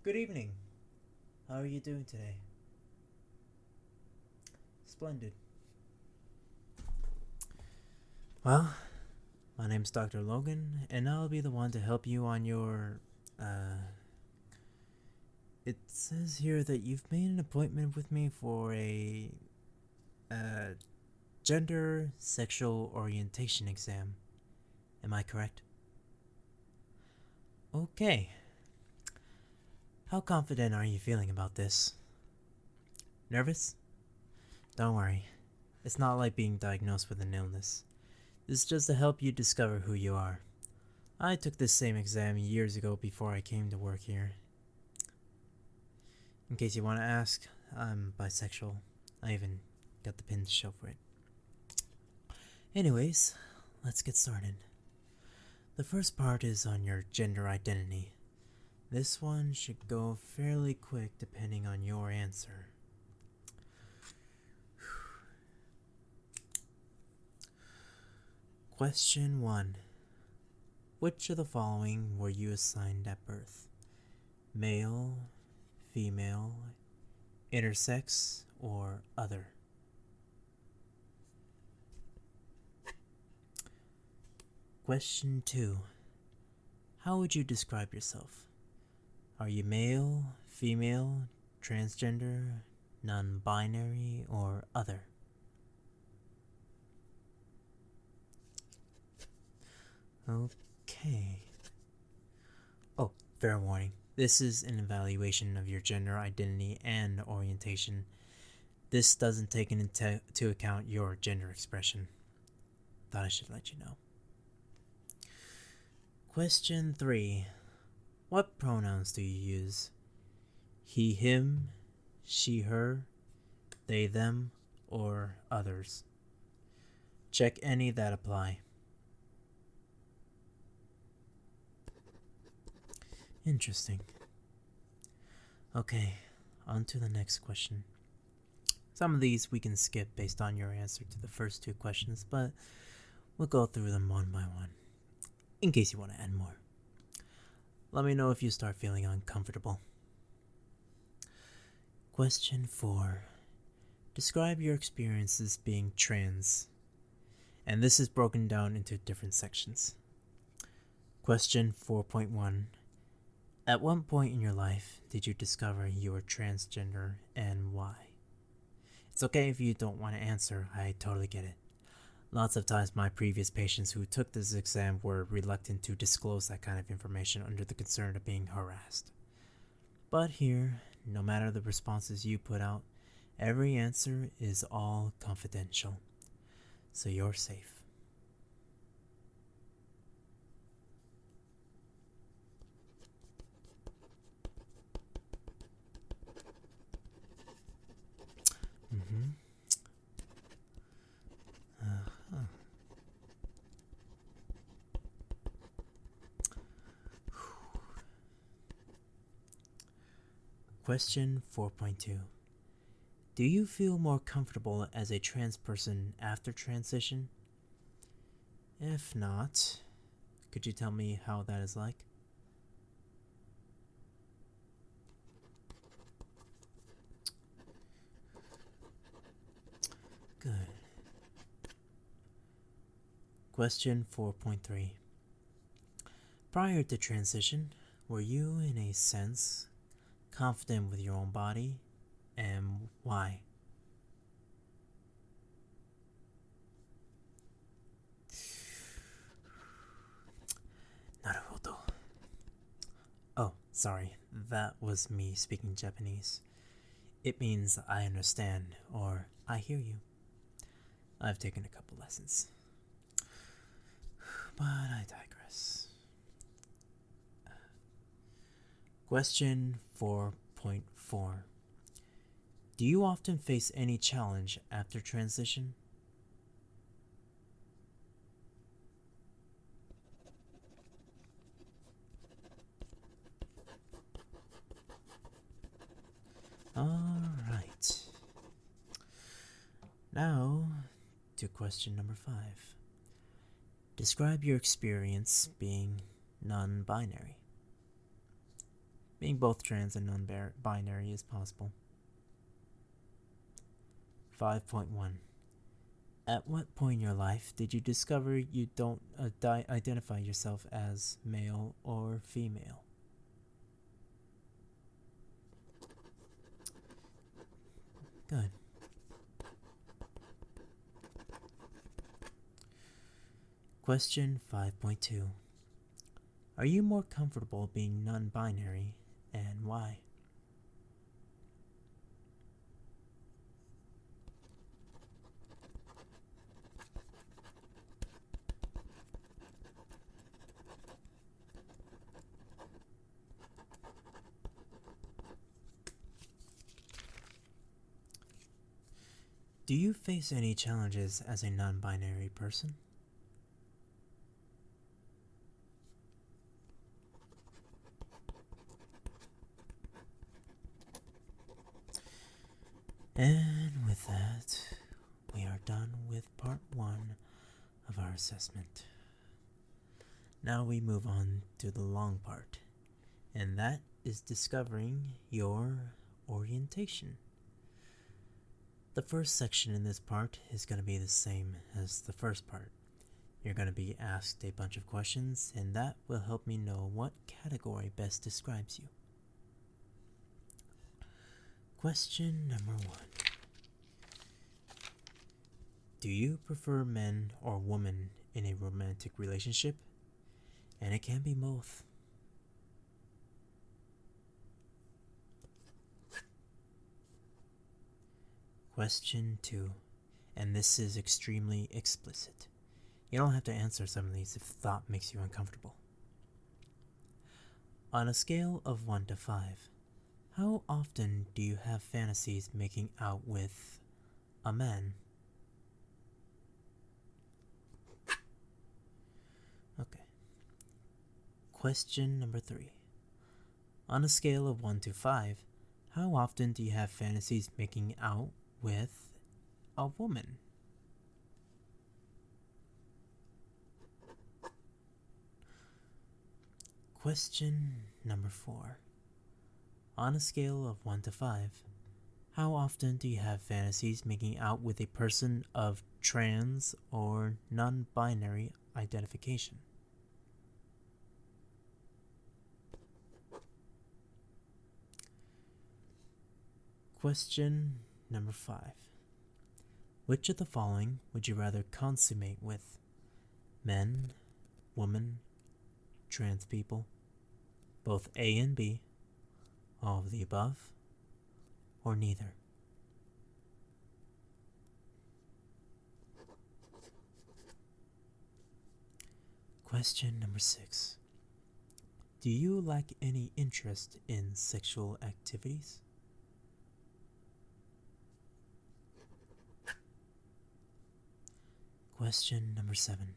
Good evening. How are you doing today? Splendid. Well, my name's Dr. Logan, and I'll be the one to help you on your, It says here that you've made an appointment with me for a, uh, gender sexual orientation exam. Am I correct? Okay. How confident are you feeling about this? Nervous? Don't worry. It's not like being diagnosed with an illness. This is just to help you discover who you are. I took this same exam years ago before I came to work here. In case you want to ask, I'm bisexual. I even got the pin to show for it. Anyways, let's get started. The first part is on your gender identity. This one should go fairly quick depending on your answer. Question 1. Which of the following were you assigned at birth? Male, female, intersex, or other? Question 2. How would you describe yourself? Are you male, female, transgender, non-binary, or other? Okay. Oh, fair warning. This is an evaluation of your gender identity and orientation. This doesn't take into account your gender expression. Thought I should let you know. Question 3. What pronouns do you use? He, him, she, her, they, them, or others? Check any that apply. Interesting. Okay, on to the next question. Some of these we can skip based on your answer to the first two questions, but we'll go through them one by one, in case you want to add more. Let me know if you start feeling uncomfortable. Question 4. Describe your experiences being trans. And this is broken down into different sections. Question 4.1. At what point in your life did you discover you were transgender and why? It's okay if you don't want to answer, I totally get it. Lots of times my previous patients who took this exam were reluctant to disclose that kind of information under the concern of being harassed. But here, no matter the responses you put out, every answer is all confidential. So you're safe. Question 4.2. Do you feel more comfortable as a trans person after transition? If not, could you tell me how that is like? Good. Question 4.3. Prior to transition, were you, in a sense, confident with your own body, and why? Naruhodo. Oh, sorry, that was me speaking Japanese. It means I understand, or I hear you. I've taken a couple lessons. But I digress. Question 4.4. Do you often face any challenge after transition? Alright. Now, to question number 5. Describe your experience being non-binary. Being both trans and non-binary is possible. 5.1. At what point in your life did you discover you don't identify yourself as male or female? Good. Question 5.2. Are you more comfortable being non-binary, and why? Do you face any challenges as a non-binary person? And with that, we are done with part 1 of our assessment. Now we move on to the long part, and that is discovering your orientation. The first section in this part is going to be the same as the first part. You're going to be asked a bunch of questions, and that will help me know what category best describes you. Question number 1. Do you prefer men or women in a romantic relationship? And it can be both. Question 2, and this is extremely explicit. You don't have to answer some of these if thought makes you uncomfortable. On a scale of 1 to 5, how often do you have fantasies making out with a man? Okay. Question number 3. On a scale of 1 to 5, how often do you have fantasies making out with a woman? Question number 4. On a scale of 1 to 5, how often do you have fantasies making out with a person of trans or non-binary identification? Question number 5. Which of the following would you rather consummate with? Men, women, trans people, both A and B, all of the above, or neither? Question number 6. Do you lack any interest in sexual activities? Question number 7.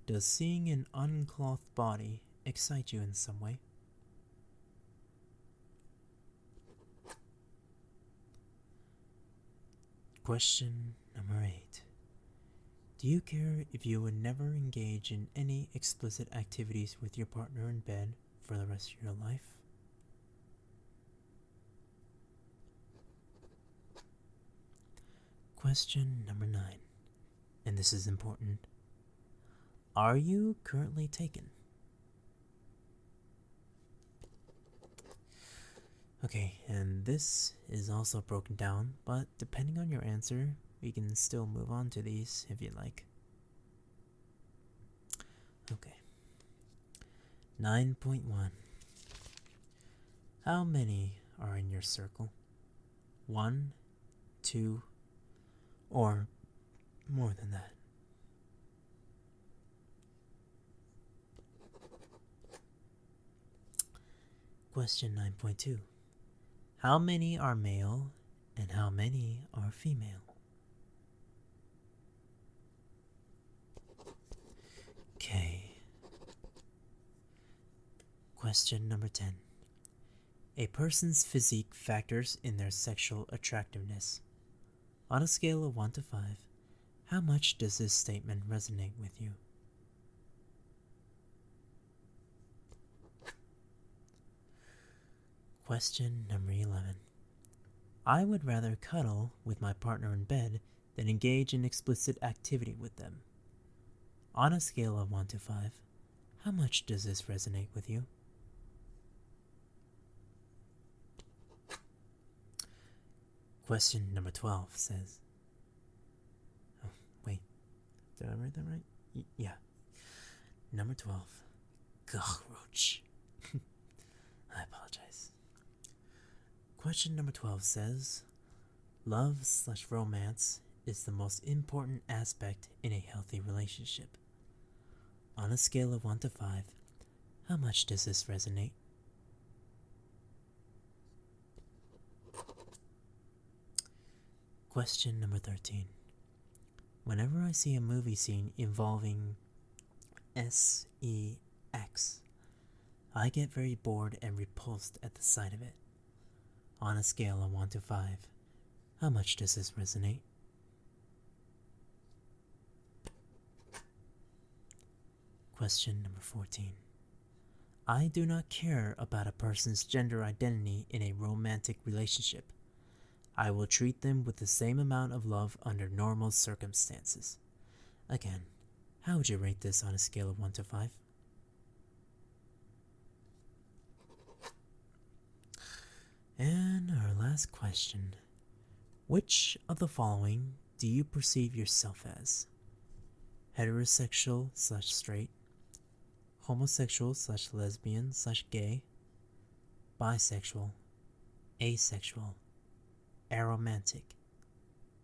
Does seeing an unclothed body excite you in some way? Question number 8. Do you care if you would never engage in any explicit activities with your partner in bed for the rest of your life? Question number 9. And this is important. Are you currently taken? Okay, and this is also broken down, but depending on your answer, we can still move on to these if you'd like. Okay. 9.1. How many are in your circle? 1, 2, or more than that? Question 9.2. How many are male and how many are female? Okay. Question number 10. A person's physique factors in their sexual attractiveness. On a scale of 1 to 5, how much does this statement resonate with you? Question number 11. I would rather cuddle with my partner in bed than engage in explicit activity with them. On a scale of 1 to 5, how much does this resonate with you? Question number 12 says, oh, wait, did I write that right? Yeah. Number 12, cockroach. I apologize. Question number 12 says, love/romance is the most important aspect in a healthy relationship. On a scale of 1 to 5, how much does this resonate? Question number 13. Whenever I see a movie scene involving sex, I get very bored and repulsed at the sight of it. On a scale of 1 to 5, how much does this resonate? Question number 14. I do not care about a person's gender identity in a romantic relationship. I will treat them with the same amount of love under normal circumstances. Again, how would you rate this on a scale of 1 to 5? And our last question. Which of the following do you perceive yourself as? Heterosexual/straight, homosexual/lesbian/gay, bisexual, asexual, aromantic,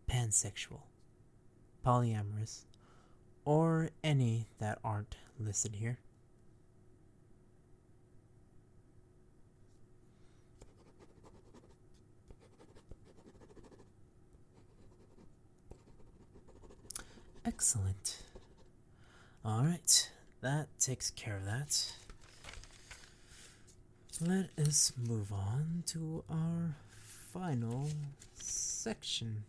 pansexual, polyamorous, or any that aren't listed here? Excellent. Alright, that takes care of that. Let us move on to our final section.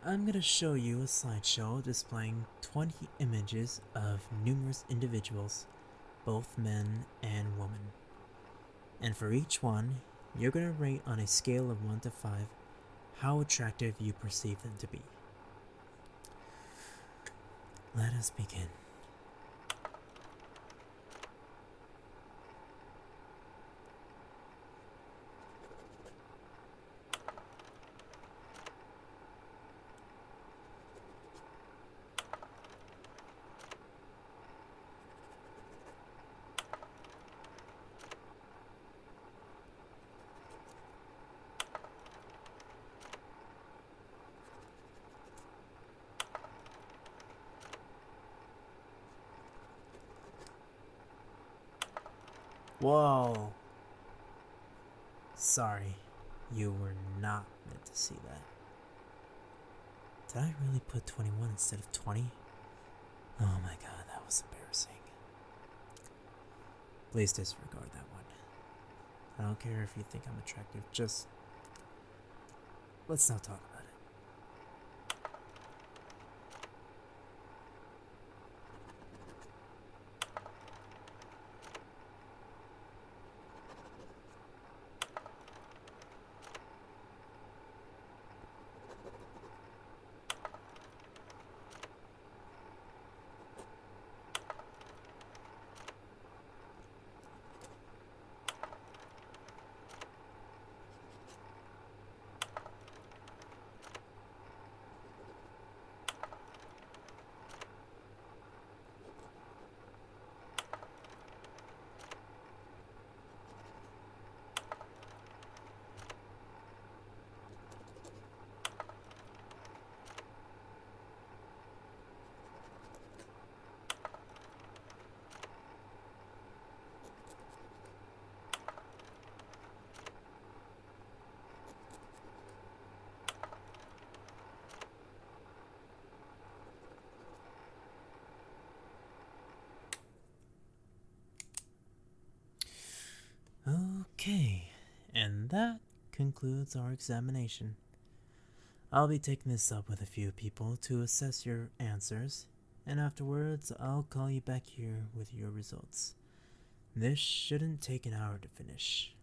I'm going to show you a slideshow displaying 20 images of numerous individuals, both men and women. And for each one, you're going to rate on a scale of 1 to 5 how attractive you perceive them to be. Let us begin. Whoa. Sorry, you were not meant to see that. Did I really put 21 instead of 20? Oh my god, that was embarrassing. Please disregard that one. I don't care if you think I'm attractive, just let's not talk about it. Okay, and that concludes our examination. I'll be taking this up with a few people to assess your answers, and afterwards I'll call you back here with your results. This shouldn't take an hour to finish.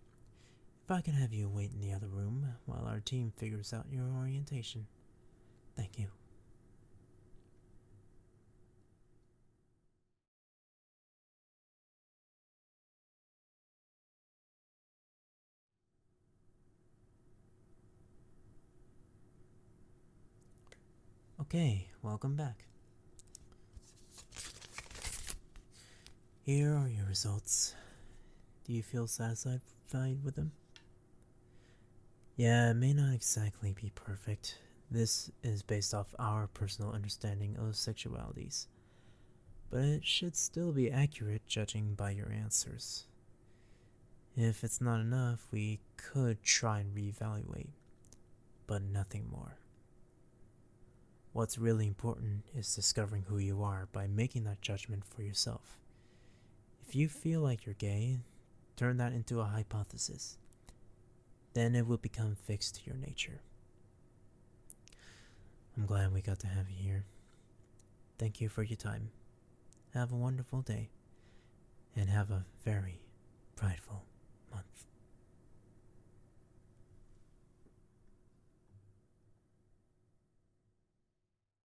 If I can have you wait in the other room while our team figures out your orientation. Thank you. Okay, welcome back. Here are your results. Do you feel satisfied with them? Yeah, it may not exactly be perfect. This is based off our personal understanding of sexualities, but it should still be accurate judging by your answers. If it's not enough, we could try and reevaluate, but nothing more. What's really important is discovering who you are by making that judgment for yourself. If you feel like you're gay, turn that into a hypothesis. Then it will become fixed to your nature. I'm glad we got to have you here. Thank you for your time. Have a wonderful day, and have a very prideful month.